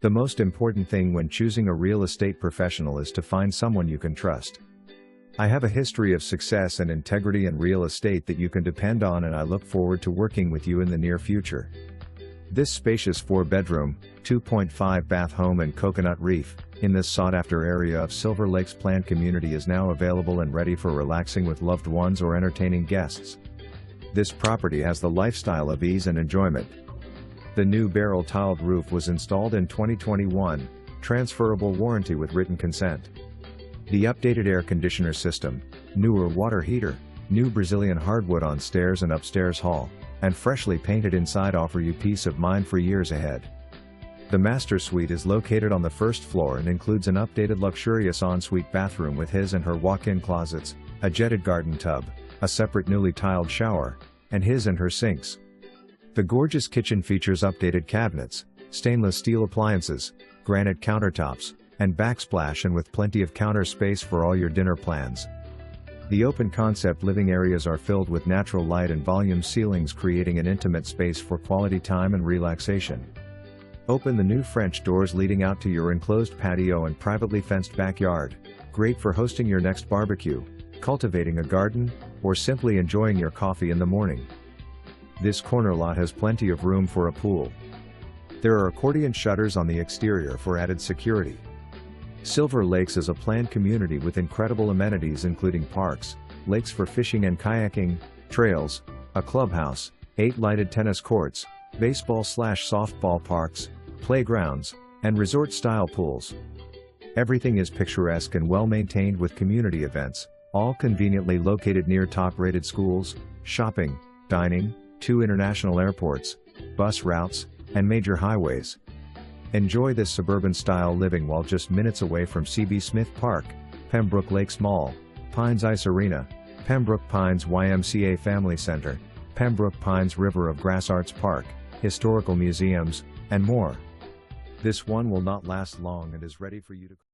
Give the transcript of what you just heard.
The most important thing when choosing a real estate professional is to find someone you can trust. I have a history of success and integrity in real estate that you can depend on, and I look forward to working with you in the near future. This spacious 4-bedroom, 2.5-bath home in Coconut Reef, in this sought-after area of Silver Lakes planned community is now available and ready for relaxing with loved ones or entertaining guests. This property has the lifestyle of ease and enjoyment. The new barrel-tiled roof was installed in 2021, transferable warranty with written consent. The updated air conditioner system, newer water heater, new Brazilian hardwood on stairs and upstairs hall, and freshly painted inside offer you peace of mind for years ahead. The master suite is located on the first floor and includes an updated luxurious ensuite bathroom with his and her walk-in closets, a jetted garden tub, a separate newly tiled shower, and his and her sinks. The gorgeous kitchen features updated cabinets, stainless steel appliances, granite countertops, and backsplash, and with plenty of counter space for all your dinner plans. The open concept living areas are filled with natural light and volume ceilings, creating an intimate space for quality time and relaxation. Open the new French doors leading out to your enclosed patio and privately fenced backyard, great for hosting your next barbecue, cultivating a garden, or simply enjoying your coffee in the morning. This corner lot has plenty of room for a pool. There are accordion shutters on the exterior for added security. Silver Lakes is a planned community with incredible amenities including parks, lakes for fishing and kayaking, trails, a clubhouse, 8 lighted tennis courts, baseball/softball parks, playgrounds, and resort-style pools. Everything is picturesque and well-maintained with community events, all conveniently located near top-rated schools, shopping, dining, 2 international airports, bus routes, and major highways. Enjoy this suburban-style living while just minutes away from C.B. Smith Park, Pembroke Lakes Mall, Pines Ice Arena, Pembroke Pines YMCA Family Center, Pembroke Pines River of Grass Arts Park, historical museums, and more. This one will not last long and is ready for you to